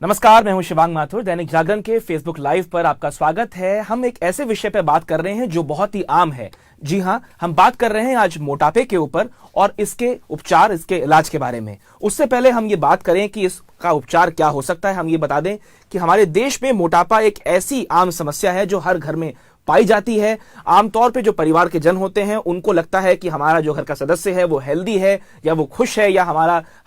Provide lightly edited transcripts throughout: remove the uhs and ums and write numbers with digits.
नमस्कार, मैं हूं शिवांग माथुर। दैनिक जागरण के फेसबुक लाइव पर आपका स्वागत है। हम एक ऐसे विषय पर बात कर रहे हैं जो बहुत ही आम है। जी हां, हम बात कर रहे हैं आज मोटापे के ऊपर और इसके उपचार, इसके इलाज के बारे में। उससे पहले हम ये बात करें कि इसका उपचार क्या हो सकता है, हम ये बता दें कि हमारे देश में मोटापा एक ऐसी आम समस्या है जो हर घर में पाई जाती है। आमतौर पे जो परिवार के जन होते हैं उनको लगता है कि हमारा जो घर का सदस्य है वो हेल्दी है या वो खुश है या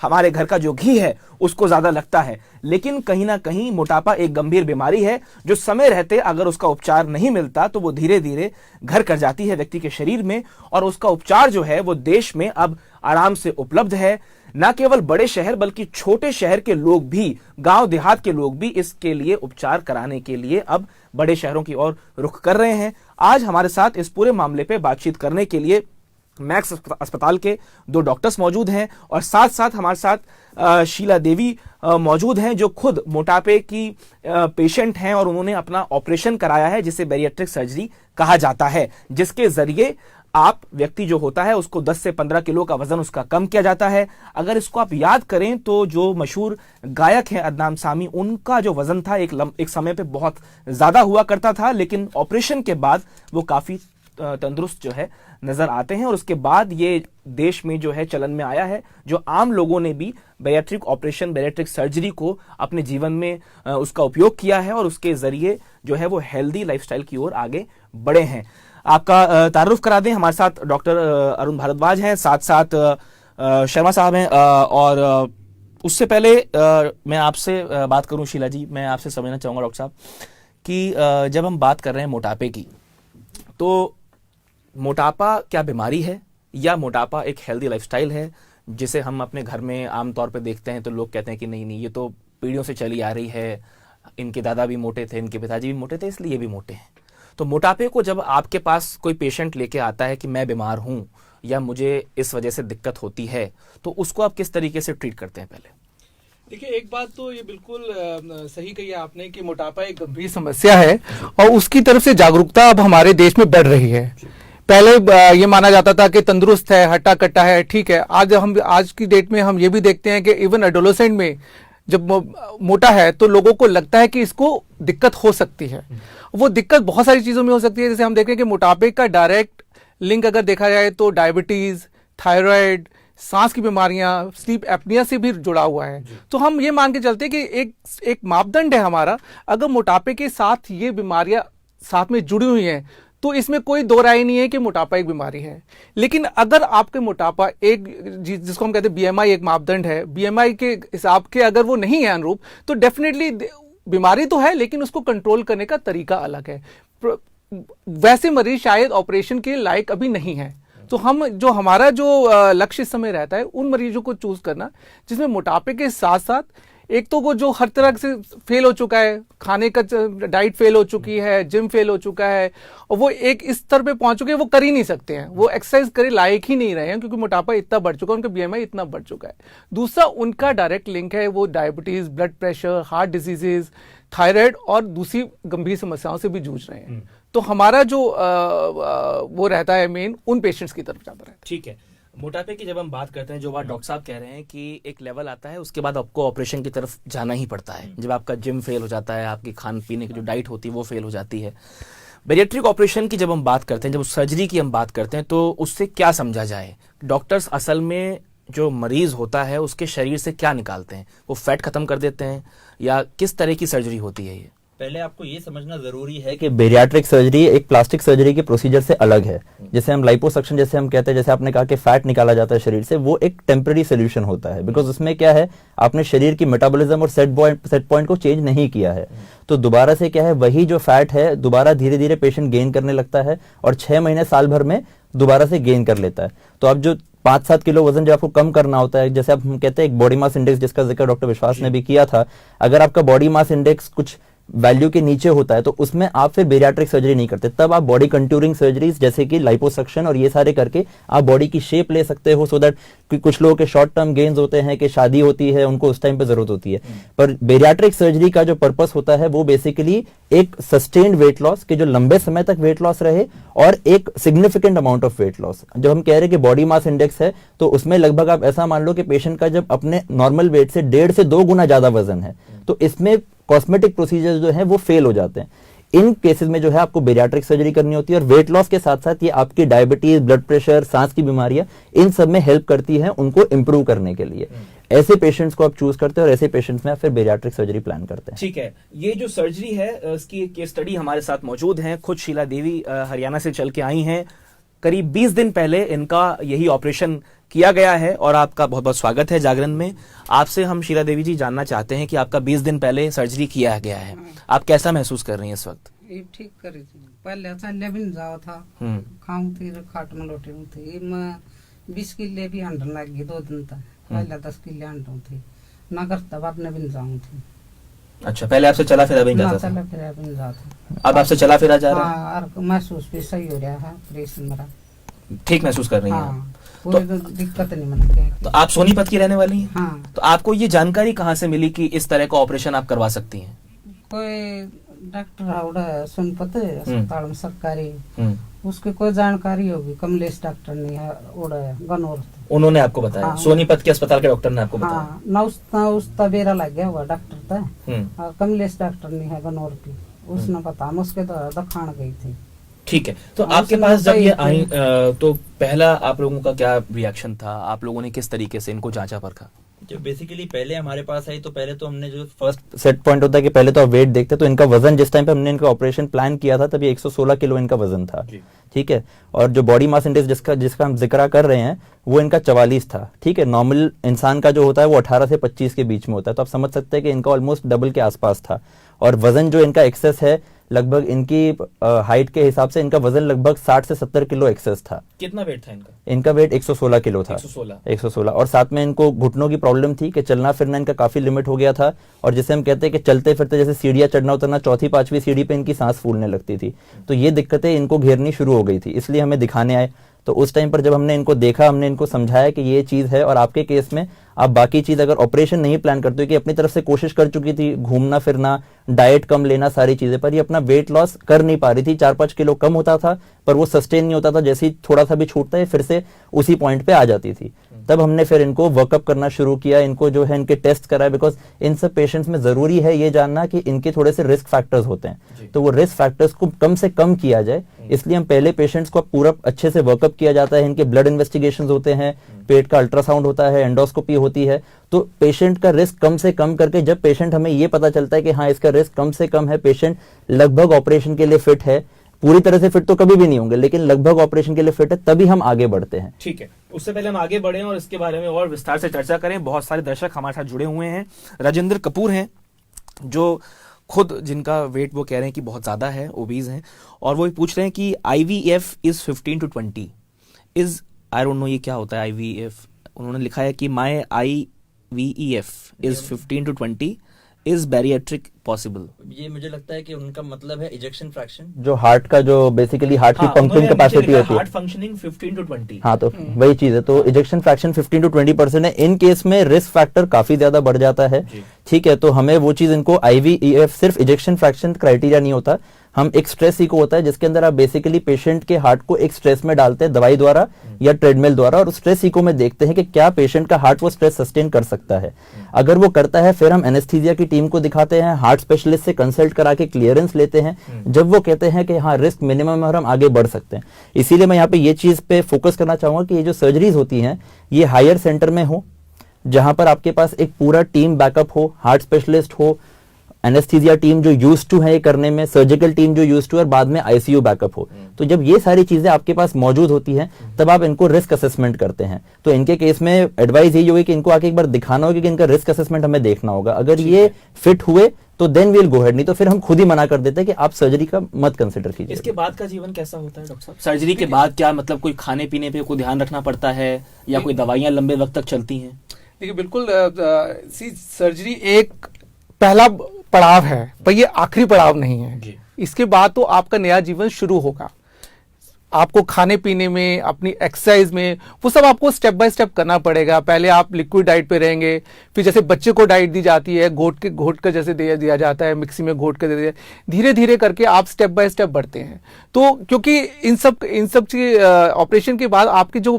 हमारे घर का जो घी है उसको ज्यादा लगता है। लेकिन कहीं ना कहीं मोटापा एक गंभीर बीमारी है जो समय रहते अगर उसका उपचार नहीं मिलता तो वो धीरे धीरे घर कर जाती है व्यक्ति के शरीर में। और उसका उपचार जो है वो देश में अब आराम से उपलब्ध है। न केवल बड़े शहर बल्कि छोटे शहर के लोग भी, गांव देहात के लोग भी इसके लिए उपचार कराने के लिए अब बड़े शहरों की ओर रुख कर रहे हैं। आज हमारे साथ इस पूरे मामले पे बातचीत करने के लिए मैक्स अस्पताल के दो डॉक्टर्स मौजूद हैं और साथ साथ हमारे साथ शीला देवी मौजूद हैं जो खुद मोटापे की पेशेंट हैं और उन्होंने अपना ऑपरेशन कराया है जिसे बैरिएट्रिक सर्जरी कहा जाता है, जिसके जरिए आप व्यक्ति जो होता है उसको 10 से 15 किलो का वजन उसका कम किया जाता है। अगर इसको आप याद करें तो जो मशहूर गायक हैं अदनान सामी, उनका जो वजन था एक समय पे बहुत ज्यादा हुआ करता था, लेकिन ऑपरेशन के बाद वो काफी तंदुरुस्त जो है नजर आते हैं। और उसके बाद ये देश में जो है चलन में आया है, जो आम लोगों ने भी बैरिएट्रिक ऑपरेशन, बैरिएट्रिक सर्जरी को अपने जीवन में उसका उपयोग किया है और उसके जरिए जो है वो हेल्दी लाइफस्टाइल की ओर आगे बढ़े हैं। आपका तारुफ करा दें, हमारे साथ डॉक्टर अरुण भारद्वाज हैं, साथ साथ शर्मा साहब हैं। और उससे पहले मैं आपसे बात करूं शीला जी, मैं आपसे समझना चाहूँगा डॉक्टर साहब कि जब हम बात कर रहे हैं मोटापे की, तो मोटापा क्या बीमारी है या मोटापा एक हेल्दी लाइफस्टाइल है जिसे हम अपने घर में आमतौर पर देखते हैं तो लोग कहते हैं कि नहीं ये तो पीढ़ियों से चली आ रही है, इनके दादा भी मोटे थे, इनके पिताजी भी मोटे थे, इसलिए ये भी मोटे हैं। तो मोटापे को जब आपके पास कोई पेशेंट लेके आता है कि मैं बीमार हूं या मुझे इस वजह से दिक्कत होती है, तो उसको आप किस तरीके से ट्रीट करते हैं? पहले देखिए, एक बात तो ये बिल्कुल सही कही आपने कि मोटापा एक गंभीर समस्या है और उसकी तरफ से जागरूकता अब हमारे देश में बढ़ रही है। पहले ये माना जाता था कि तंदुरुस्त है, हट्टा कट्टा है, ठीक है। आज की डेट में हम ये भी देखते हैं कि इवन एडोलेसेंट में जब मोटा है तो लोगों को लगता है कि इसको दिक्कत हो सकती है। वो दिक्कत बहुत सारी चीजों में हो सकती है, जैसे हम देख रहे हैं कि मोटापे का डायरेक्ट लिंक अगर देखा जाए तो डायबिटीज, थायराइड, सांस की बीमारियां, स्लीप एपनिया से भी जुड़ा हुआ है। तो हम ये मान के चलते हैं कि एक मापदंड है हमारा, अगर मोटापे के साथ ये बीमारियां साथ में जुड़ी हुई हैं तो इसमें कोई दो राय नहीं है कि मोटापा एक बीमारी है। लेकिन अगर आपके मोटापा जिसको हम कहते हैं बीएमआई एक मापदंड है, बीएमआई के हिसाब के अगर वो नहीं है अनुरूप, तो डेफिनेटली बीमारी तो है लेकिन उसको कंट्रोल करने का तरीका अलग है। वैसे मरीज शायद ऑपरेशन के लायक अभी नहीं है। तो हमारा जो लक्ष्य इस समय रहता है उन मरीजों को चूज करना जिसमें मोटापे के साथ साथ एक तो वो जो हर तरह से फेल हो चुका है, खाने का डाइट फेल हो चुकी है, जिम फेल हो चुका है और वो एक इस स्तर पे पहुंच चुके हैं वो कर ही नहीं सकते हैं, वो एक्सरसाइज करे लायक ही नहीं रहे हैं क्योंकि मोटापा इतना बढ़ चुका है, उनका बीएमआई इतना बढ़ चुका है। दूसरा उनका डायरेक्ट लिंक है वो diabetes, blood pressure, heart diseases, thyroid और दूसरी गंभीर समस्याओं से भी जूझ रहे हैं। तो हमारा जो वो रहता है मेन उन पेशेंट्स की तरफ जाता रहता है। ठीक है, मोटापे की जब हम बात करते हैं, जो बात डॉक्टर साहब कह रहे हैं कि एक लेवल आता है उसके बाद आपको ऑपरेशन की तरफ जाना ही पड़ता है। जब आपका जिम फेल हो जाता है, आपकी खान पीने की जो डाइट होती है वो फेल हो जाती है। बैरिएट्रिक ऑपरेशन की जब हम बात करते हैं, जब सर्जरी की हम बात करते हैं, तो उससे क्या समझा जाए? डॉक्टर्स असल में जो मरीज होता है उसके शरीर से क्या निकालते हैं? वो फैट खत्म कर देते हैं या किस तरह की सर्जरी होती है? ये पहले आपको ये समझना जरूरी है कि बेरियाट्रिक सर्जरी एक प्लास्टिक सर्जरी के प्रोसीजर से अलग है। जैसे हम लाइपोसक्शन जैसे हम कहते हैं, जैसे आपने कहा कि फैट निकाला जाता है शरीर से, वो एक टेम्पररी सोल्यूशन होता है। बिकॉज उसमें क्या है, आपने शरीर की मेटाबॉलिज्म और सेट पॉइंट को चेंज नहीं किया है। तो दोबारा से क्या है, वही जो फैट है दोबारा धीरे धीरे पेशेंट गेन करने लगता है और 6 महीने साल भर में दोबारा से गेन कर लेता है। तो अब जो 5-7 किलो वजन जो आपको कम करना होता है, जैसे आप हम कहते हैं एक बॉडी मास इंडेक्स जिसका जिक्र डॉक्टर विश्वास ने भी किया था, अगर आपका बॉडी मास इंडेक्स कुछ वैल्यू के नीचे होता है तो उसमें आप फिर बेरियाट्रिक सर्जरी नहीं करते, तब आप बॉडी कंटूरिंग सर्जरीज जैसे कि लाइपोसक्शन और ये सारे करके आप बॉडी की शेप ले सकते हो, सो दैट कुछ लोगों के शॉर्ट टर्म गेन्स होते हैं कि शादी होती है उनको उस टाइम पे जरूरत होती है। पर बेरियाट्रिक सर्जरी का जो पर्पस होता है वो बेसिकली एक सस्टेन्ड वेट लॉस के जो लंबे समय तक वेट लॉस रहे और एक significant amount of weight loss. जब हम कह रहे हैं कि बॉडी मास इंडेक्स है तो उसमें लगभग आप ऐसा मान लो कि पेशेंट का जब अपने नॉर्मल वेट से 1.5 से 2 गुना ज्यादा वजन है तो इसमें कॉस्मेटिक प्रोसीजर्स जो है वो फेल हो जाते हैं। इन केसेस में जो है आपको बेरियाट्रिक सर्जरी करनी होती है और वेट लॉस के साथ साथ ये आपकी डायबिटीज, ब्लड प्रेशर, सांस की बीमारियां इन सब में हेल्प करती है उनको इंप्रूव करने के लिए। ऐसे पेशेंट्स को आप चूज करते हैं और ऐसे पेशेंट्स में आप फिर बेरियाट्रिक सर्जरी प्लान करते हैं। ठीक है, ये जो सर्जरी है इसकी केस स्टडी हमारे साथ मौजूद है। खुद शीला देवी हरियाणा से चल के आई हैं। करीब 20 दिन पहले इनका यही ऑपरेशन किया गया है और आपका बहुत बहुत स्वागत है जागरण में। आपसे हम शीला देवी जी जानना चाहते हैं कि आपका 20 दिन पहले सर्जरी किया गया है, आप कैसा महसूस कर रही हैं इस वक्त? ये ठीक करी थी, पहले चलने भी नहीं जाओ था, खाऊं थी खाट में लोटे थी, मैं 20 किले भी अंडर लग गई 2 दिन तक, पहले 10 किले अंडर थी ना करता बाप ने भी जाऊं थी। अच्छा, पहले आपसे चला फिरा भी नहीं जाता था? चला फिरा भी नहीं जाता, अब आपसे चला फिरा जा रहा है? हाँ, और महसूस भी सही हो रहा है, ऑपरेशन मेरा ठीक महसूस कर रही हैं? हाँ, कोई तो दिक्कत नहीं मैंने। तो आप सोनीपत की रहने वाली हैं? हाँ। तो आपको ये जानकारी कहाँ से मिली कि इस तरह का ऑपरेशन आप करवा सकती हैं? कोई डॉक्टर आवड़ा सोनीपत अस्पताल में सरकारी, उसकी कोई जानकारी होगी, कमलेश डॉक्टर ने है उड़ा गनौर, उन्होंने आपको बताया? हाँ। सोनीपत के अस्पताल के डॉक्टर ने आपको बताया? हाँ, ना उसका बेरा लग गया हुआ डॉक्टर था, और कमलेश डॉक्टर ने है गनौर की, उसने बताया, मैं उसके दिखाने गई थी। ठीक है, तो हाँ, आपके पास जब ये आई तो पहला आप लोगों का क्या रिएक्शन था? आप लोगों ने किस तरीके से इनको जांचा परखा? जो बेसिकली पहले हमारे पास आई तो पहले तो हमने जो फर्स्ट सेट पॉइंट होता है कि पहले तो आप वेट देखते, तो इनका वजन जिस टाइम पे हमने इनका ऑपरेशन प्लान किया था तब ये 116 किलो इनका वजन था। ठीक है, और जो बॉडी मास इंडेक्स जिसका हम जिक्र कर रहे हैं वो इनका 44 था। ठीक है, नॉर्मल इंसान का जो होता है वो 18 से 25 के बीच में होता है, तो आप समझ सकते हैं कि इनका ऑलमोस्ट डबल के आसपास था। और वजन जो इनका एक्सेस है लगभग इनकी हाइट के हिसाब से इनका वजन लगभग 60 से 70 किलो एक्सेस था। कितना वेट था इनका? इनका वेट 116 किलो था। 116 और साथ में इनको घुटनों की प्रॉब्लम थी कि चलना फिरना इनका काफी लिमिट हो गया था, और जैसे हम कहते हैं कि चलते फिरते जैसे सीढ़ियां चढ़ना उतरना, 4थी 5वीं सीढ़ी पे इनकी सांस फूलने लगती थी, तो ये दिक्कतें इनको घेरनी शुरू हो गई थी, इसलिए हमें दिखाने आए। तो उस टाइम पर जब हमने इनको देखा, हमने इनको समझाया कि ये चीज है, और आपके केस में आप बाकी चीज अगर ऑपरेशन नहीं प्लान करते हो, कि अपनी तरफ से कोशिश कर चुकी थी, घूमना फिरना, डाइट कम लेना, सारी चीजें, पर ये अपना वेट लॉस कर नहीं पा रही थी। 4-5 किलो कम होता था पर वो सस्टेन नहीं होता था, जैसे ही थोड़ा सा भी छूटता है फिर से उसी पॉइंट पे आ जाती थी। तब हमने फिर इनको वर्कअप करना शुरू किया, इनको जो है इनके टेस्ट कराए, बिकॉज इन सब पेशेंट्स में जरूरी है ये जानना कि इनके थोड़े से रिस्क फैक्टर्स होते हैं, तो वो रिस्क फैक्टर्स को कम से कम किया जाए, इसलिए हम पहले पेशेंट्स को पूरा अच्छे से वर्कअप किया जाता है। इनके ब्लड इन्वेस्टिगेशंस होते हैं, पेट का अल्ट्रासाउंड होता है, एंडोस्कोपी होती है, तो पेशेंट का रिस्क कम से कम करके जब पेशेंट हमें ये पता चलता है कि हाँ इसका रिस्क कम से कम है, पेशेंट लगभग ऑपरेशन के लिए फिट है, पूरी तरह से फिट तो कभी भी नहीं होंगे लेकिन लगभग ऑपरेशन के लिए फिट है, तभी हम आगे बढ़ते हैं। ठीक है, उससे पहले हम आगे बढ़े और इसके बारे में और विस्तार से चर्चा करें, बहुत सारे दर्शक हमारे साथ जुड़े हुए हैं। राजेंद्र कपूर हैं जो खुद जिनका वेट वो कह रहे हैं कि बहुत ज्यादा है, ओबीज हैं, और वो पूछ रहे हैं कि IVF is 15 to 20 is, I don't know ये क्या होता है IVF। उन्होंने लिखा है कि माई IVEF is 15 to 20 is bariatric possible. ये मुझे लगता है कि उनका मतलब है इजेक्शन फ्रैक्शन, जो हार्ट का जो बेसिकली हार्ट की पंपिंग कैपेसिटी होती है, हार्ट फंक्शनिंग 15 to 20। हाँ, तो वही चीज है, तो इजेक्शन फ्रैक्शन 15 to 20% है। इन केस में रिस्क फैक्टर काफी ज्यादा बढ़ जाता है। ठीक है, तो हमें वो चीज, इनको IVEF सिर्फ इजेक्शन फ्रैक्शन क्राइटेरिया नहीं होता, हम एक स्ट्रेस इको होता है जिसके अंदर आप बेसिकली पेशेंट के हार्ट को एक स्ट्रेस में डालते हैं दवाई द्वारा या ट्रेडमिल द्वारा, और उस स्ट्रेस इको में देखते हैं कि क्या पेशेंट का हार्ट वो स्ट्रेस सस्टेन कर सकता है। अगर वो करता है फिर हम एनेस्थीसिया की टीम को दिखाते हैं, हार्ट स्पेशलिस्ट से कंसल्ट करा के क्लियरेंस लेते हैं, जब वो कहते हैं कि हाँ रिस्क मिनिमम है और हम आगे बढ़ सकते हैं। इसीलिए मैं यहाँ पे ये चीज पे फोकस करना चाहूंगा कि ये जो सर्जरीज होती हैं ये हायर सेंटर में हो, जहां पर आपके पास एक पूरा टीम बैकअप हो, हार्ट स्पेशलिस्ट हो, एनेस्थीसिया टीम जो यूज्ड टू है ये करने में, सर्जिकल टीम जो यूज्ड टू है, और बाद में ICU बैकअप हो। तो जब ये सारी चीजें आपके पास मौजूद होती हैं तब आप इनको रिस्क असेसमेंट करते हैं। तो इनके केस में एडवाइस यही होगी कि इनको आके एक बार दिखाना होगा कि इनका रिस्क असेसमेंट हमें देखना होगा। अगर ये फिट हुए तो देन वील गो हेड, नहीं तो फिर हम खुद ही मना कर देते हैं कि आप सर्जरी का मत कंसिडर कीजिए। इसके बाद का जीवन कैसा होता है डॉक्टर साहब? सर्जरी के बाद क्या मतलब कोई खाने पीने पे कोई ध्यान रखना पड़ता है या कोई दवाइयां लंबे वक्त तक चलती हैं? देखिए बिल्कुल, सर्जरी एक पहला पड़ाव है, पर ये आखिरी पड़ाव नहीं है। जी। इसके बाद तो आपका नया जीवन शुरू होगा। आपको खाने पीने में, अपनी एक्सरसाइज में, वो सब आपको स्टेप बाय स्टेप करना पड़ेगा। पहले आप लिक्विड डाइट पे रहेंगे, फिर जैसे बच्चे को डाइट दी जाती है, घोट कर जैसे दिया जाता है, मिक्सी में घोट कर दे दिया, धीरे धीरे करके आप स्टेप बाय स्टेप बढ़ते हैं। तो क्योंकि इन सब ऑपरेशन के बाद आपकी जो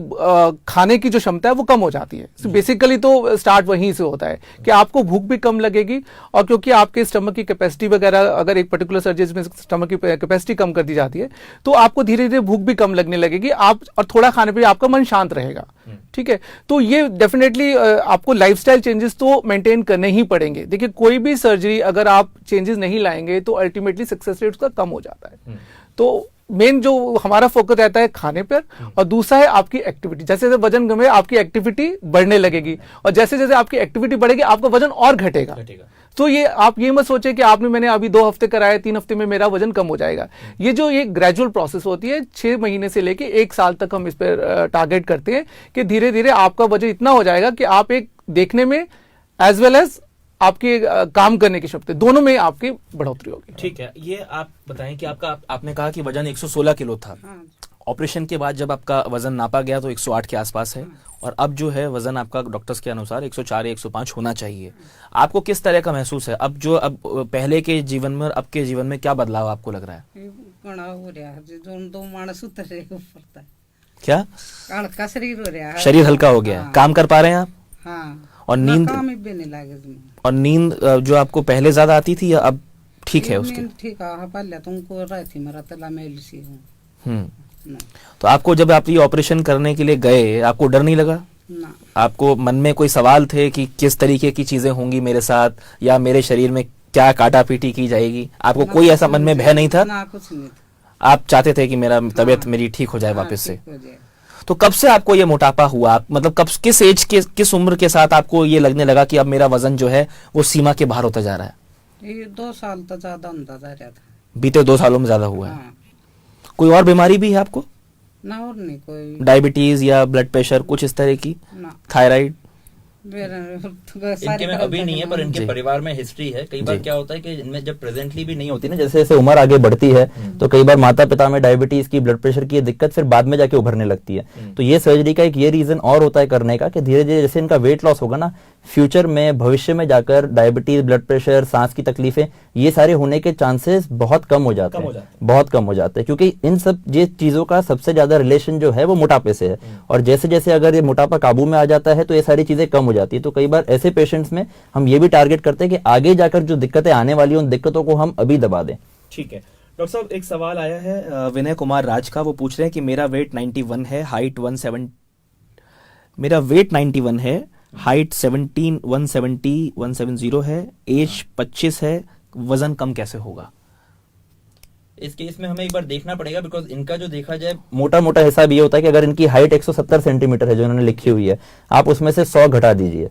खाने की जो क्षमता है वो कम हो जाती है। बेसिकली तो स्टार्ट वहीं से होता है कि आपको भूख भी कम लगेगी, और क्योंकि आपके स्टमक की कैपेसिटी वगैरह, अगर एक पर्टिकुलर सर्जरी में स्टमक की कैपेसिटी कम कर दी जाती है, तो आपको धीरे धीरे भूख भी कम लगने लगेगी आप, और थोड़ा खाने पे आपका मन शांत रहेगा। ठीक है, तो ये डेफिनेटली आपको लाइफस्टाइल चेंजेस तो मेंटेन करने ही पड़ेंगे। देखिए, कोई भी सर्जरी अगर आप चेंजेस नहीं लाएंगे तो अल्टीमेटली सक्सेस रेट उसका कम हो जाता है। तो मेन जो हमारा फोकस रहता है खाने पर, और दूसरा है आपकी एक्टिविटी। जैसे जैसे वजन कमे, आपकी एक्टिविटी बढ़ने लगेगी, और जैसे जैसे आपकी एक्टिविटी बढ़ेगी आपका वजन और घटेगा। तो ये आप ये मत सोचे कि मैंने अभी 2 हफ्ते कराया, 3 हफ्ते में मेरा वजन कम हो जाएगा। ये ग्रेजुअल प्रोसेस होती है। 6 महीने से लेके 1 साल तक हम इस पर टारगेट करते हैं कि धीरे धीरे आपका वजन इतना हो जाएगा कि आप एक देखने में एज वेल एज आपके काम करने की क्षमता, दोनों में आपकी बढ़ोतरी होगी। ठीक है, ये आप बताएं कि आपने कहा कि वजन 116 किलो था। ऑपरेशन के बाद जब आपका वजन नापा गया तो 108 के आसपास है, और अब जो है वजन आपका डॉक्टर्स के अनुसार 104 या 105 होना चाहिए। आपको किस तरह का महसूस है अब पहले के जीवन में और अब के जीवन में क्या बदलाव आपको लग रहा है? हो रहा है, जो 2 मानस उतर ऊपर, क्या हल्का शरीर हो रहा है, शरीर हल्का हो गया है। काम कर पा रहे हैं आप? हाँ। और नींद काम भी नहीं लगे। और नींद जो आपको पहले ज्यादा आती थी या अब ठीक है उसके? ठीक है, पहले तुमको रहती मेरा तला मेल सी हूँ। तो आपको जब आप ये ऑपरेशन करने के लिए गए, आपको डर नहीं लगा? ना। आपको मन में कोई सवाल थे कि किस तरीके की चीजें होंगी मेरे साथ, या मेरे शरीर में क्या काटा पीटी की जाएगी? आपको कोई ऐसा मन में भय नहीं था? ना, कुछ नहीं था। आप चाहते थे कि मेरा तबीयत मेरी ठीक हो जाए वापस से? तो कब से आपको ये मोटापा हुआ? मतलब किस एज के, किस उम्र के साथ आपको ये लगने लगा कि अब मेरा वजन जो है वो सीमा के बाहर होता जा रहा है? ये 2 साल तो ज्यादा होता जा रहा था। बीते 2 सालों में ज्यादा हुआ है। हाँ। कोई और बीमारी भी है आपको? ना, और नहीं कोई। डायबिटीज या ब्लड प्रेशर कुछ इस तरह की? ना। थायराइड? इनके में अभी नहीं है, पर इनके परिवार में हिस्ट्री है। कई बार क्या होता है कि इनमें जब प्रेजेंटली भी नहीं होती ना, जैसे जैसे उम्र आगे बढ़ती है तो कई बार माता पिता में डायबिटीज की, ब्लड प्रेशर की दिक्कत फिर बाद में जाके उभरने लगती है। तो ये सर्जरी का एक ये रीजन और होता है करने का कि धीरे धीरे जैसे इनका वेट लॉस होगा ना, फ्यूचर में, भविष्य में जाकर डायबिटीज, ब्लड प्रेशर, सांस की तकलीफें, ये सारे होने के चांसेस बहुत कम हो जाते हैं, बहुत कम हो जाते हैं। क्योंकि इन सब ये चीजों का सबसे ज्यादा रिलेशन जो है वो मोटापे से है, और जैसे जैसे अगर ये मोटापा काबू में आ जाता है तो ये सारी चीजें कम हो जाती है। तो कई बार ऐसे पेशेंट्स में हम ये भी टारगेट करते हैं कि आगे जाकर जो दिक्कतें आने वाली हैं उन दिक्कतों को हम अभी दबा दें। ठीक है डॉक्टर साहब, एक सवाल आया है विनय कुमार राज का। वो पूछ रहे हैं कि मेरा वेट 91 है, हाइट 170, मेरा वेट 91 है, हाइट 170 है, एज 25 है, वजन कम कैसे होगा? इस केस में हमें एक बार देखना पड़ेगा, बिकॉज इनका जो देखा जाए मोटा मोटा हिसाब ये होता है कि अगर इनकी हाइट 170 सेंटीमीटर है जो इन्होंने लिखी हुई है, आप उसमें से 100 घटा दीजिए,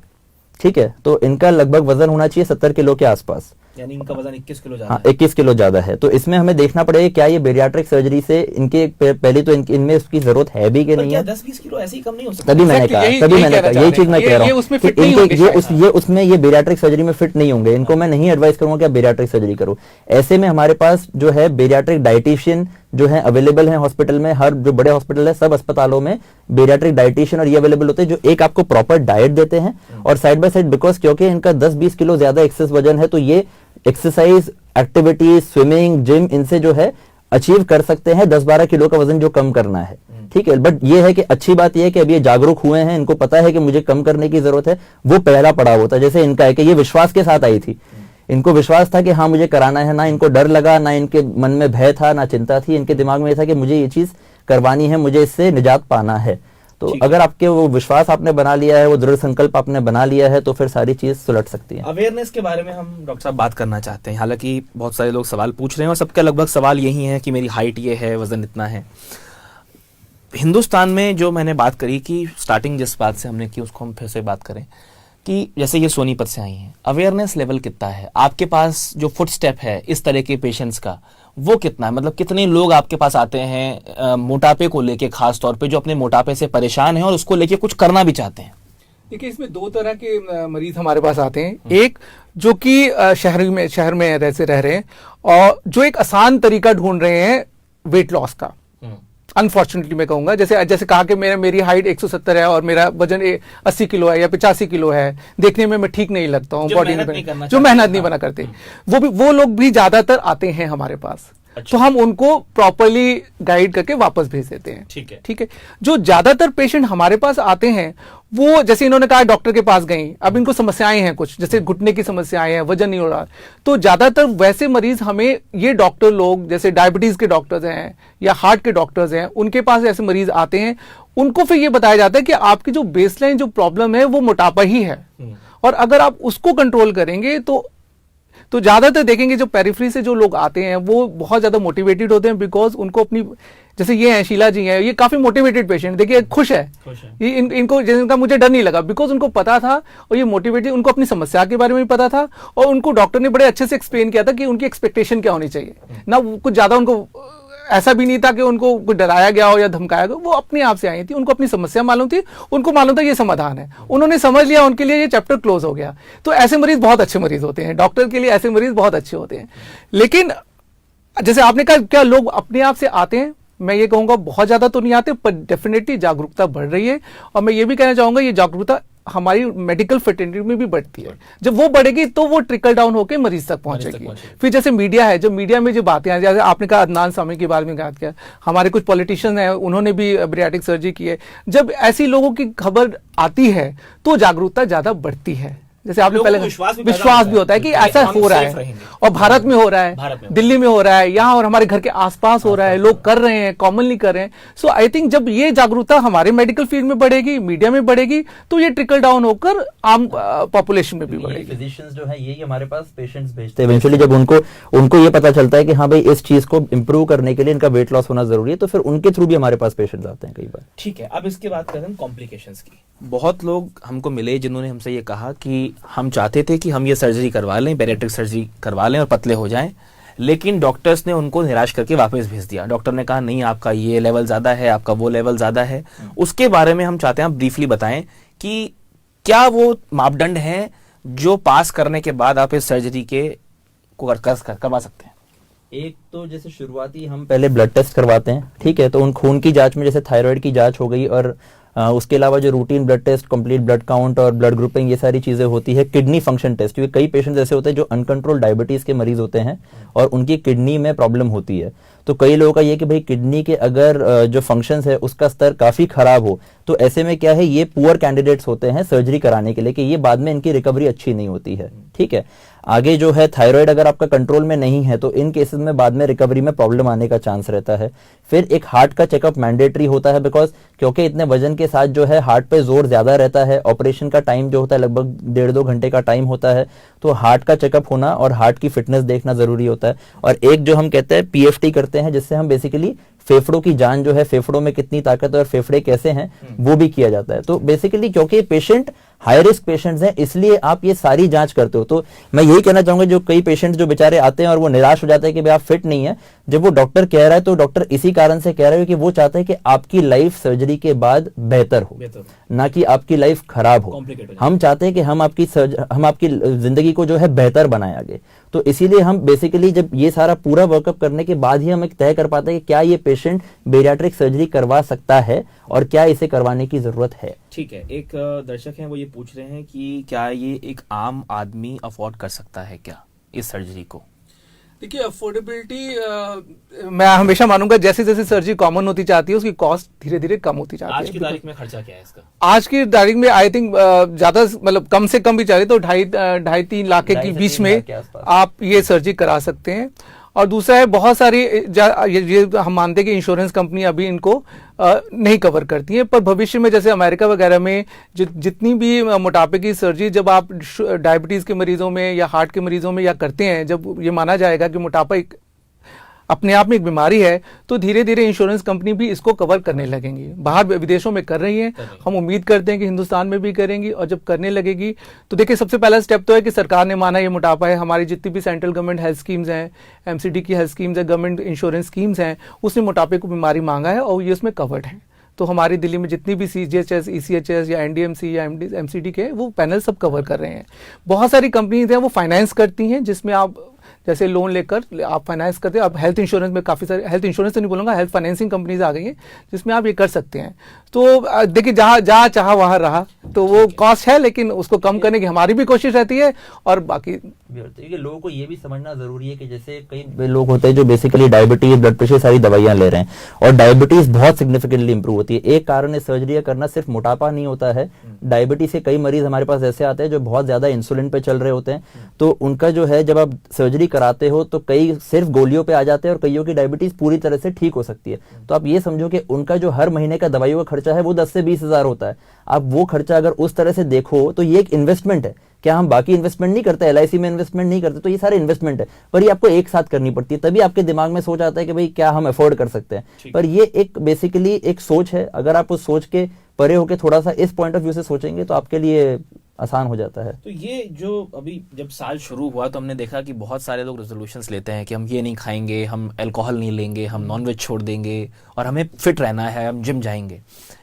ठीक है, तो इनका लगभग वजन होना चाहिए 70 किलो के आसपास, यानी इनका वजन 21 किलो ज्यादा है। 21 किलो ज्यादा है। तो इसमें हमें देखना पड़ेगा क्या ये बेरियाट्रिक सर्जरी से इनके पहले तो इनमें उसकी जरूरत है भी कि नहीं है। 10-20 किलो ऐसे ही कम नहीं हो सकता? तभी मैंने कहा, यही चीज मैं कह रहा हूँ, ये उसमें ये बेरियाट्रिक सर्जरी में फिट नहीं होंगे। इनको मैं नहीं एडवाइस करूंगा कि आप बेरियाट्रिक सर्जरी करो। ऐसे में हमारे पास जो है बेरियाट्रिक डाइटिशियन जो है अवेलेबल है हॉस्पिटल में, हर जो बड़े हॉस्पिटल है सब अस्पतालों में बेरियाट्रिक डाइटिशियन और ये अवेलेबल होते हैं, जो एक आपको प्रॉपर डाइट देते हैं और साइड बाय साइड, बिकॉज क्योंकि इनका 10-20 किलो ज्यादा एक्सेस वजन है, तो ये एक्सरसाइज, एक्टिविटी, स्विमिंग, जिम, इनसे जो है अचीव कर सकते हैं 10-12 किलो का वजन जो कम करना है। ठीक है, बट ये है कि अच्छी बात ये है कि अब ये जागरूक हुए हैं, इनको पता है कि मुझे कम करने की जरूरत है। वो पहला पड़ाव होता है। जैसे इनका है कि ये विश्वास के साथ आई थी, इनको विश्वास था कि हाँ मुझे कराना है, ना इनको डर लगा, ना इनके मन में भय था, ना चिंता थी। इनके दिमाग में ये था कि मुझे ये चीज करवानी है, मुझे इससे निजात पाना है। तो अगर आपके वो विश्वास आपने बना लिया है, वो दृढ़ संकल्प आपने बना लिया है, तो फिर सारी चीज सुलट सकती है। अवेयरनेस के बारे में हम डॉक्टर साहब बात करना चाहते हैं। हालांकि बहुत सारे लोग सवाल पूछ रहे हैं और सबका लगभग सवाल यही है कि मेरी हाइट ये है, वजन इतना है। हिंदुस्तान में जो मैंने बात करी कि स्टार्टिंग जिस बात से हमने की उसको हम फिर से बात करें कि जैसे ये सोनीपत से आई हैं, अवेयरनेस लेवल कितना है आपके पास? जो फुट स्टेप है इस तरह के पेशेंट्स का वो कितना है? मतलब कितने लोग आपके पास आते हैं मोटापे को लेके, खास तौर पे जो अपने मोटापे से परेशान हैं और उसको लेके कुछ करना भी चाहते हैं? देखिए, इसमें 2 तरह के मरीज हमारे पास आते हैं। एक जो कि शहर में रह रहे हैं और जो एक आसान तरीका ढूंढ रहे हैं वेट लॉस का। अनफॉर्चुनेटली मैं कहूंगा, जैसे कहा कि मेरी हाइट 170 है और मेरा वजन 80 किलो है या 85 किलो है, देखने में मैं ठीक नहीं लगता हूँ, बॉडी में जो मेहनत नहीं बना करते, वो लोग भी ज्यादातर आते हैं हमारे पास। अच्छा। तो हम उनको प्रॉपरली गाइड करके वापस भेज देते हैं। ठीक है। जो ज्यादातर पेशेंट हमारे पास आते हैं वो, जैसे इन्होंने कहा डॉक्टर के पास गई, अब इनको समस्याएं हैं कुछ, जैसे घुटने की समस्याएं हैं, वजन नहीं हो रहा, तो ज्यादातर वैसे मरीज हमें ये डॉक्टर लोग, जैसे डायबिटीज के डॉक्टर्स हैं या हार्ट के डॉक्टर्स हैं, उनके पास ऐसे मरीज आते हैं। उनको फिर ये बताया जाता है कि आपकी जो बेसलाइन जो प्रॉब्लम है वो मोटापा ही है, और अगर आप उसको कंट्रोल करेंगे तो ज्यादातर देखेंगे जो पेरिफेरी से जो लोग आते हैं वो बहुत ज्यादा मोटिवेटेड होते हैं, बिकॉज उनको अपनी, जैसे ये हैं शीला जी हैं, ये काफी मोटिवेटेड पेशेंट, देखिए खुश है। ये इनको जिनका मुझे डर नहीं लगा, बिकॉज उनको पता था, और ये मोटिवेटेड, उनको अपनी समस्या के बारे में भी पता था, और उनको डॉक्टर ने बड़े अच्छे से एक्सप्लेन किया था कि उनकी एक्सपेक्टेशन क्या होनी चाहिए ना। कुछ ज्यादा उनको ऐसा भी नहीं था कि उनको कुछ डराया गया हो या धमकाया गया, वो अपने आप से आई थी, उनको अपनी समस्या मालूम थी, उनको मालूम था ये समाधान है, उन्होंने समझ लिया, उनके लिए ये चैप्टर क्लोज हो गया। तो ऐसे मरीज बहुत अच्छे मरीज होते हैं, डॉक्टर के लिए ऐसे मरीज बहुत अच्छे होते हैं। लेकिन जैसे आपने कहा क्या लोग अपने आप से आते हैं, मैं ये कहूंगा बहुत ज्यादा तो नहीं आते, पर डेफिनेटली जागरूकता बढ़ रही है। और मैं ये भी कहना चाहूंगा ये जागरूकता हमारी मेडिकल फ्रेटर्निटी में भी बढ़ती है। जब वो बढ़ेगी तो वो ट्रिकल डाउन होकर मरीज तक पहुंचेगी। फिर जैसे मीडिया है, जब मीडिया में जो बातें हैं, जैसे आपने कहा अदनान सामी के बारे में बात किया, हमारे कुछ पॉलिटिशियन हैं, उन्होंने भी बैरियाट्रिक सर्जरी की है। जब ऐसी लोगों की खबर आती है तो जागरूकता ज्यादा बढ़ती है। जैसे आपने पहले विश्वास भी होता है कि ऐसा हो रहा है, और भारत में हो रहा है, दिल्ली में हो रहा है, यहाँ और हमारे घर के आसपास हो रहा है, लोग कर रहे हैं, कॉमनली कर रहे हैं। सो आई थिंक जब ये जागरूकता हमारे मेडिकल फील्ड में बढ़ेगी, मीडिया में बढ़ेगी, तो ये ट्रिकल डाउन होकर आम पॉपुलेशन में भी बढ़ेगी। फिजिशियंस जो है ये हमारे पास पेशेंट्स भेजते हैं इवेंचुअली, जब उनको ये पता चलता है कि हाँ भाई इस चीज को इंप्रूव करने के लिए इनका वेट लॉस होना जरूरी है, तो फिर उनके थ्रू भी हमारे पास पेशेंट्स आते हैं कई बार। ठीक है, अब इसके बात करें कॉम्प्लिकेशंस की। बहुत लोग हमको मिले जिन्होंने हमसे ये कहा कि हम चाहते थे कि हम ये सर्जरी करवा लें, बैरिएट्रिक सर्जरी करवा लें और पतले हो जाएं, लेकिन डॉक्टर्स ने उनको निराश करके वापस भेज दिया। डॉक्टर ने कहा नहीं, आपका ये लेवल ज्यादा है, आपका वो लेवल ज्यादा है। उसके बारे में हम चाहते हैं आप ब्रीफली बताएं कि क्या वो मापदंड हैं जो पास करने के बाद आप इस सर्जरी के को करवा सकते हैं। एक तो जैसे शुरुआती हम पहले ब्लड टेस्ट करवाते हैं, ठीक है, तो उन खून की जांच में जैसे थायराइड की जांच हो गई, और उसके अलावा जो routine blood test, complete blood count और ब्लड ग्रुपिंग, ये सारी चीजें होती है। किडनी फंक्शन टेस्ट, क्योंकि कई पेशेंट्स ऐसे होते हैं जो अनकंट्रोल डायबिटीज के मरीज होते हैं और उनकी किडनी में प्रॉब्लम होती है। तो कई लोगों का ये कि भाई किडनी के अगर जो फंक्शंस है उसका स्तर काफी खराब हो, तो ऐसे में क्या है, ये पुअर कैंडिडेट्स होते हैं सर्जरी कराने के लिए, कि ये बाद में इनकी रिकवरी अच्छी नहीं होती है। ठीक है, आगे जो है थायराइड अगर आपका कंट्रोल में नहीं है तो इन केसेस में बाद में रिकवरी में प्रॉब्लम आने का चांस रहता है। फिर एक हार्ट का चेकअप मैंडेटरी होता है, बिकॉज क्योंकि इतने वजन के साथ जो है हार्ट पे जोर ज्यादा रहता है, ऑपरेशन का टाइम जो होता है लगभग 1.5-2 घंटे का टाइम होता है, तो हार्ट का चेकअप होना और हार्ट की फिटनेस देखना जरूरी होता है। और एक जो हम कहते हैं पीएफटी करते हैं, जिससे हम बेसिकली फेफड़ों की जान जो है, फेफड़ों में कितनी ताकत है और फेफड़े कैसे हैं, वो भी किया जाता है। तो बेसिकली क्योंकि पेशेंट हाई रिस्क पेशेंट्स हैं, इसलिए आप ये सारी जांच करते हो। तो मैं यही कहना चाहूंगा, जो कई पेशेंट्स जो बेचारे आते हैं और वो निराश हो जाते हैं कि भाई आप फिट नहीं है, जब वो डॉक्टर कह रहा है तो डॉक्टर इसी कारण से कह रहा है कि वो चाहता है कि आपकी लाइफ सर्जरी के बाद बेहतर हो, ना कि आपकी लाइफ खराब हो। हम चाहते हैं कि हम आपकी जिंदगी को जो है बेहतर बनाए आगे। तो इसीलिए हम बेसिकली जब ये सारा पूरा वर्कअप करने के बाद ही हम एक तय कर पाते हैं कि क्या ये पेशेंट बेरियाट्रिक सर्जरी करवा सकता है और क्या इसे करवाने की जरूरत है। ठीक है, एक दर्शक हैं वो ये पूछ रहे हैं कि क्या ये एक आम आदमी अफोर्ड कर सकता है क्या इस सर्जरी को। देखिए, अफोर्डेबिलिटी मैं हमेशा मानूंगा जैसे जैसे सर्जरी कॉमन होती जाती है उसकी कॉस्ट धीरे धीरे कम होती जाती है। आज की तारीख में खर्चा क्या है इसका? आज की तारीख में आई थिंक ज्यादा मतलब कम से कम भी चाहिए तो 2.5-3 लाख के बीच में आप ये सर्जरी करा सकते हैं। और दूसरा है, बहुत सारी ये हम मानते हैं कि इंश्योरेंस कंपनी अभी इनको नहीं कवर करती है, पर भविष्य में जैसे अमेरिका वगैरह में जितनी भी मोटापे की सर्जरी जब आप डायबिटीज के मरीजों में या हार्ट के मरीजों में या करते हैं, जब ये माना जाएगा कि मोटापा एक अपने आप में एक बीमारी है, तो धीरे धीरे इंश्योरेंस कंपनी भी इसको कवर करने लगेंगी। बाहर विदेशों में कर रही हैं, हम उम्मीद करते हैं कि हिंदुस्तान में भी करेंगी। और जब करने लगेगी तो देखिए, सबसे पहला स्टेप तो है कि सरकार ने माना ये मोटापा है, हमारी जितनी भी सेंट्रल गवर्नमेंट हेल्थ स्कीम्स हैं, एमसीडी की हेल्थ स्कीम्स है, गवर्नमेंट इंश्योरेंस स्कीम्स हैं, उसने मोटापे को बीमारी मांगा है और ये उसमें कवर्ड है। तो हमारी दिल्ली में जितनी भी CGHS, ECHS या NDMC या MCD के वो पैनल सब कवर कर रहे हैं। बहुत सारी कंपनीज हैं वो फाइनेंस करती हैं, जिसमें आप जैसे लोन लेकर आप फाइनेंस करते हैं। अब हेल्थ इंश्योरेंस में काफ़ी सारे, हेल्थ इंश्योरेंस तो नहीं बोलूँगा, हेल्थ फाइनेंसिंग कंपनीज आ गई हैं जिसमें आप ये कर सकते हैं। तो देखिए जहाँ चाहा वहाँ रहा, तो वो कॉस्ट है, लेकिन उसको कम करने की हमारी भी कोशिश रहती है। और बाकी क्योंकि लोगों को ये भी समझना जरूरी है कि जैसे कई लोग होते हैं जो बेसिकली डायबिटीज, ब्लड प्रेशर सारी दवाइयां ले रहे हैं, और डायबिटीज बहुत सिग्निफिकेंटली इंप्रूव होती है। एक कारण है सर्जरी करना सिर्फ मोटापा नहीं होता है, डायबिटीज के कई मरीज हमारे पास ऐसे आते हैं जो बहुत ज्यादा इंसुलिन पे चल रहे होते हैं, तो उनका जो है जब आप सर्जरी कराते हो तो कई सिर्फ गोलियों पे आ जाते हैं और कईयों की डायबिटीज पूरी तरह से ठीक हो सकती है। तो आप ये समझो कि उनका जो हर महीने का दवाइयों का खर्चा है वो 10 से 20 हजार होता है। आप वो खर्चा अगर उस तरह से देखो तो ये एक इन्वेस्टमेंट है। क्या हम बाकी इन्वेस्टमेंट नहीं करते, LIC में इन्वेस्टमेंट नहीं करते, तो ये सारे इन्वेस्टमेंट है, पर ये आपको एक साथ करनी पड़ती है, तभी आपके दिमाग में सोच आता है कि भाई क्या हम अफोर्ड कर सकते हैं। पर ये एक बेसिकली एक सोच है, अगर आप उस सोच के परे होके थोड़ा सा इस पॉइंट ऑफ व्यू से सोचेंगे तो आपके लिए आसान हो जाता है। तो ये जो अभी जब साल शुरू हुआ तो हमने देखा कि बहुत सारे लोग रेजोल्यूशंस लेते हैं कि हम ये नहीं खाएंगे, हम अल्कोहल नहीं लेंगे, हम नॉनवेज छोड़ देंगे और हमें फिट रहना है, हम जिम जाएंगे।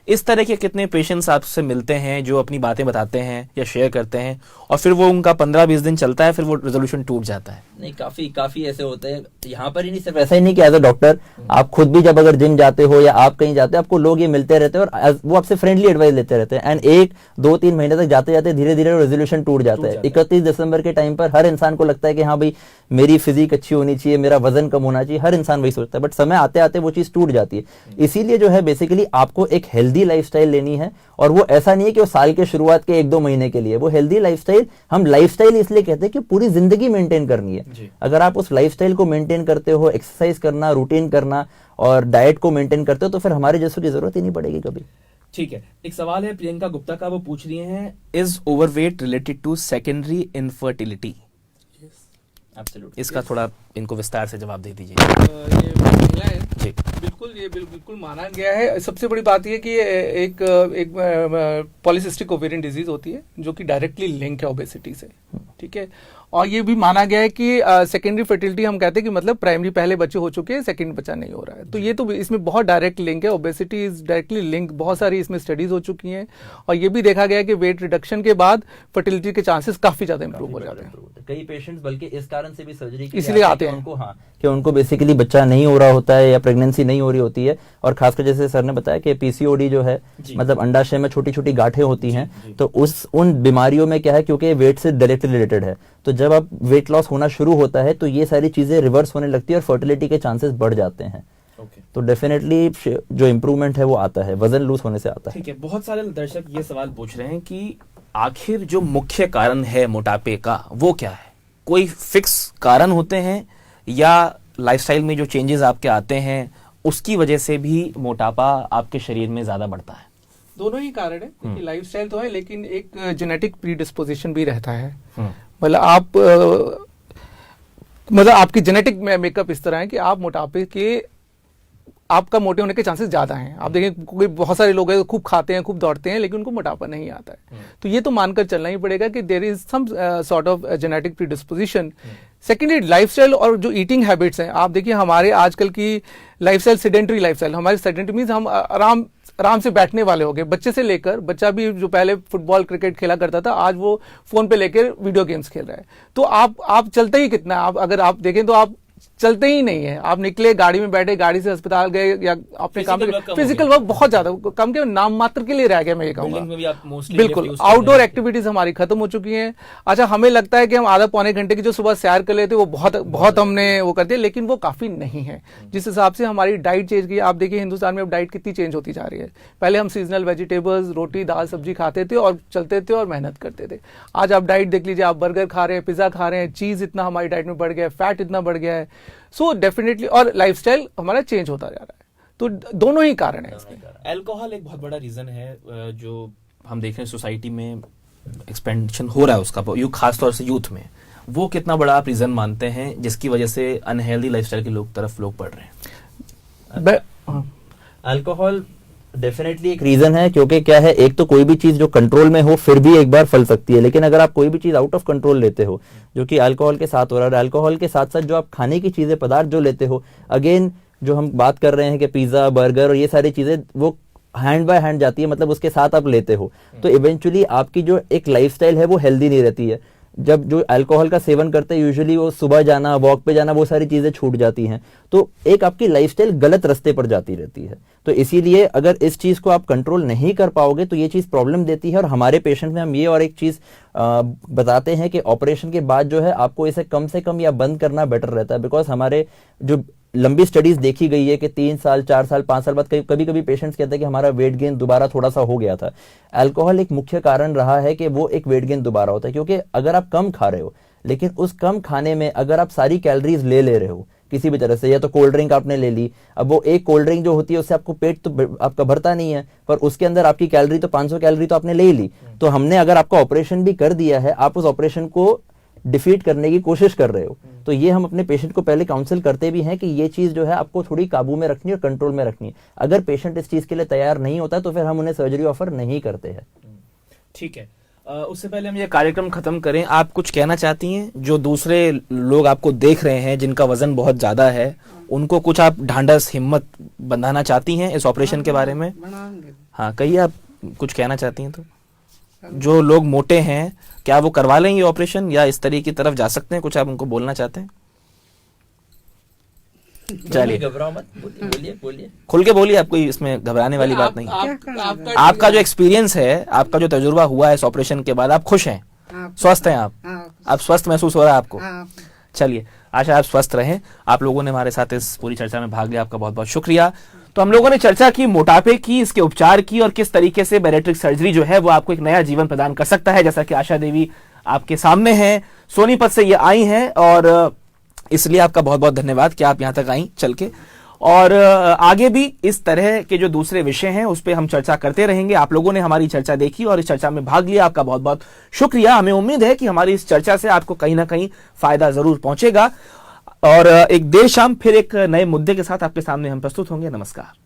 इस तरह के कितने पेशेंट्स आपसे मिलते हैं जो अपनी बातें बताते हैं या शेयर करते हैं और फिर वो उनका 15-20 दिन चलता है, फिर वो रेजोल्यूशन टूट जाता है? नहीं, काफी ऐसे होते हैं। यहाँ पर ही नहीं, सिर्फ ऐसा ही नहीं कि एज अ डॉक्टर आप खुद भी जब अगर जिम जाते हो या आप कहीं जाते हो, आपको लोग ये मिलते रहते हैं और वो आपसे फ्रेंडली एडवाइस लेते रहते हैं, एंड 1-2-3 महीने तक जाते जाते धीरे धीरे रेजोल्यूशन टूट जाता है। 31 दिसंबर के टाइम पर हर इंसान को लगता है कि हाँ भाई मेरी फिजिक अच्छी होनी चाहिए, मेरा वजन कम होना चाहिए, हर इंसान वही सोचता है, बट समय आते आते वो चीज टूट जाती है। इसीलिए जो है बेसिकली आपको एक हेल्दी लाइफस्टाइल लेनी है, और वो ऐसा नहीं है कि वो साल के शुरुआत के 1-2 महीने के लिए। वो हेल्दी लाइफस्टाइल, हम लाइफस्टाइल इसलिए कहते हैं कि पूरी जिंदगी मेंटेन करनी है। अगर आप उस लाइफस्टाइल को मेंटेन करते हो, एक्सरसाइज करना, रूटीन करना और डाइट को मेंटेन करते हो, तो फिर हमारे जैसों की जरूरत ही नहीं पड़ेगी कभी। ठीक है, एक सवाल है प्रियंका गुप्ता का, वो पूछ रही हैं, is overweight related to secondary infertility? Absolutely. इसका थोड़ा इनको विस्तार से जवाब दे दीजिए। ये महिलाएं जी, बिल्कुल माना गया है। सबसे बड़ी बात यह कि एक पॉलीसिस्टिक ओवेरियन डिजीज होती है जो कि डायरेक्टली लिंक है ओबेसिटी से, ठीक है। और ये भी माना गया है कि सेकेंडरी फर्टिलिटी, हम कहते हैं कि मतलब प्राइमरी पहले बच्चे हो चुके हैं, सेकेंड बच्चा नहीं हो रहा है, तो ये तो इसमें बहुत डायरेक्ट लिंक है। ओबेसिटी इज डायरेक्टली लिंक, बहुत सारी इसमें स्टडीज हो चुकी हैं और ये भी देखा गया है कि वेट रिडक्शन के बाद फर्टिलिटी के चांसेस काफी ज्यादा इंप्रूव हो जाते हैं। कई पेशेंट्स बल्कि इस कारण से भी सर्जरी इसलिए आते हैं उनको, हाँ, कि उनको बेसिकली बच्चा नहीं हो रहा होता है या प्रेगनेंसी नहीं हो रही होती है, और खासकर जैसे सर ने बताया कि PCOD जो है, मतलब अंडाशय में छोटी छोटी गांठें होती हैं, तो उन बीमारियों में क्या है, क्योंकि वेट से डायरेक्टली रिलेटेड है, तो जब आप वेट लॉस होना शुरू होता है तो ये सारी चीजें रिवर्स होने लगती है और फर्टिलिटी के चांसेस बढ़ जाते हैं। तो डेफिनेटली जो इम्प्रूवमेंट है वो आता है, वजन लूज होने से आता है। ठीक है, बहुत सारे दर्शक ये सवाल पूछ रहे हैं कि आखिर जो मुख्य कारण है मोटापे का वो क्या है? कोई फिक्स कारण होते हैं या लाइफस्टाइल में जो चेंजेस आपके आते हैं उसकी वजह से भी मोटापा आपके शरीर में ज्यादा बढ़ता है? दोनों ही कारण है, क्योंकि लाइफस्टाइल तो है लेकिन एक जेनेटिक प्रीडिस्पोजिशन भी रहता है। मतलब आपकी जेनेटिक मेकअप इस तरह है कि आप मोटापे के, आपका मोटे होने के चांसेस ज्यादा हैं। आप देखें कोई बहुत सारे लोग हैं खूब खाते हैं, खूब दौड़ते हैं, लेकिन उनको मोटापा नहीं आता है। तो ये तो मानकर चलना ही पड़ेगा कि there is some sort of genetic predisposition. Secondly lifestyle और जो ईटिंग हैबिट्स हैं, आप देखिए हमारे आजकल की लाइफस्टाइल सेडेंटरी लाइफस्टाइल, हमारे सेडेंटरी मीन्स हम आराम से बैठने वाले हो गए। बच्चे से लेकर, बच्चा भी जो पहले फुटबॉल क्रिकेट खेला करता था, आज वो फोन पे लेकर वीडियो गेम्स खेल रहा है। तो आप चलते ही कितना, आप अगर आप देखें तो आप चलते ही नहीं है। आप निकले, गाड़ी में बैठे, गाड़ी से अस्पताल गए या अपने काम पे, फिजिकल वर्क बहुत ज्यादा कम के नाम मात्र के लिए रह गया, मैं ये कहूंगा। बिल्कुल, आउटडोर एक्टिविटीज हमारी खत्म हो चुकी हैं। अच्छा, हमें लगता है कि हम आधा पौने घंटे की जो सुबह सैर कर लेते वो बहुत हमने वो करते हैं, लेकिन वो काफी नहीं है। जिस हिसाब से हमारी डाइट चेंज की, आप देखिए हिंदुस्तान में अब डाइट कितनी चेंज होती जा रही है। पहले हम सीजनल वेजिटेबल्स, रोटी दाल सब्जी खाते थे और चलते थे और मेहनत करते थे। आज आप डाइट देख लीजिए, आप बर्गर खा रहे हैं, पिज्जा खा रहे हैं, चीज इतना हमारी डाइट में बढ़ गया है, फैट इतना बढ़ गया है। सो डेफिनेटली, और लाइफस्टाइल हमारा चेंज होता जा रहा है। तो दोनों ही कारण है इसके। अल्कोहल एक बहुत बड़ा रीजन है जो हम देख रहे हैं सोसाइटी में एक्सपेंशन हो रहा है उसका, खासतौर से यूथ में। वो कितना बड़ा आप रीजन मानते हैं जिसकी वजह से अनहेल्दी लाइफस्टाइल के तरफ लोग बढ़ रहे हैं? अल्कोहल डेफिनेटली एक रीजन है, क्योंकि क्या है, एक तो कोई भी चीज जो कंट्रोल में हो फिर भी एक बार फल सकती है, लेकिन अगर आप कोई भी चीज आउट ऑफ कंट्रोल लेते हो, जो कि अल्कोहल के साथ हो रहा है, अल्कोहल के साथ साथ जो आप खाने की चीजें, पदार्थ जो लेते हो, अगेन जो हम बात कर रहे हैं कि पिज्जा, बर्गर और ये सारी चीजें, वो हैंड बाय हैंड जाती है, मतलब उसके साथ आप लेते हो, तो इवेंचुअली आपकी जो एक लाइफस्टाइल है वो हेल्दी नहीं रहती है। जब जो अल्कोहल का सेवन करते हैं यूजुअली वो सुबह जाना, वॉक पे जाना, वो सारी चीजें छूट जाती हैं, तो एक आपकी लाइफस्टाइल गलत रास्ते पर जाती रहती है। तो इसीलिए अगर इस चीज को आप कंट्रोल नहीं कर पाओगे तो ये चीज प्रॉब्लम देती है। और हमारे पेशेंट में हम ये और एक चीज बताते हैं कि ऑपरेशन के बाद जो है आपको इसे कम से कम या बंद करना बेटर रहता है, बिकॉज हमारे जो लंबी स्टडीज देखी गई है कि 3 साल 4 साल 5 साल बाद कभी कभी पेशेंट्स कहते हैं कि हमारा वेट गेन दोबारा थोड़ा सा हो गया था। अल्कोहल एक मुख्य कारण रहा है कि वो एक वेट गेन दोबारा होता है, क्योंकि अगर आप कम खा रहे हो लेकिन उस कम खाने में अगर आप सारी कैलोरीज ले रहे हो किसी भी तरह से, या तो कोल्ड ड्रिंक आपने ले ली, अब वो एक कोल्ड ड्रिंक जो होती है उससे आपको पेट तो आपका भरता नहीं है, पर उसके अंदर आपकी कैलोरी तो 500 कैलोरी तो आपने ले ली। तो हमने अगर आपका ऑपरेशन भी कर दिया है, आप उस ऑपरेशन को डिफीट करने की कोशिश कर रहे हो, तो ये हम अपने पेशेंट को पहले काउंसिल करते भी हैं कि ये चीज जो है आपको थोड़ी काबू में रखनी है और कंट्रोल में रखनी है। अगर पेशेंट इस चीज के लिए तैयार नहीं होता तो फिर हम उन्हें सर्जरी ऑफर नहीं करते हैं। ठीक है, उससे पहले हम ये कार्यक्रम खत्म करें, आप कुछ कहना चाहती हैं? जो दूसरे लोग आपको देख रहे हैं जिनका वजन बहुत ज्यादा है, उनको कुछ आप ढांढस हिम्मत बंधाना चाहती हैं इस ऑपरेशन के बारे में? हाँ कहिए, आप कुछ कहना चाहती हैं तो। जो लोग मोटे हैं क्या वो करवा लेंगे ऑपरेशन या इस तरीके की तरफ जा सकते हैं? कुछ आप उनको बोलना चाहते हैं? चलिए, घबराओ मत, बोलिए खुल के बोलिए, आपको इसमें घबराने वाली बात नहीं। आपका जो एक्सपीरियंस है, आपका जो तजुर्बा हुआ है इस ऑपरेशन के बाद, आप खुश हैं, स्वस्थ हैं आप स्वस्थ महसूस हो रहा है आपको? चलिए, आशा आप स्वस्थ रहें। आप लोगों ने हमारे साथ इस पूरी चर्चा में भाग लिया, आपका बहुत बहुत शुक्रिया। तो हम लोगों ने चर्चा की मोटापे की, इसके उपचार की, और किस तरीके से बैरिएट्रिक सर्जरी जो है वो आपको एक नया जीवन प्रदान कर सकता है। जैसा कि आशा देवी आपके सामने हैं, सोनीपत से ये आई हैं, और इसलिए आपका बहुत बहुत धन्यवाद कि आप यहाँ तक आई चल के। और आगे भी इस तरह के जो दूसरे विषय हैं उस पर हम चर्चा करते रहेंगे। आप लोगों ने हमारी चर्चा देखी और इस चर्चा में भाग लिया, आपका बहुत बहुत शुक्रिया। हमें उम्मीद है कि हमारी इस चर्चा से आपको कहीं ना कहीं फायदा जरूर पहुंचेगा। और एक देर शाम फिर एक नए मुद्दे के साथ आपके सामने हम प्रस्तुत होंगे। नमस्कार।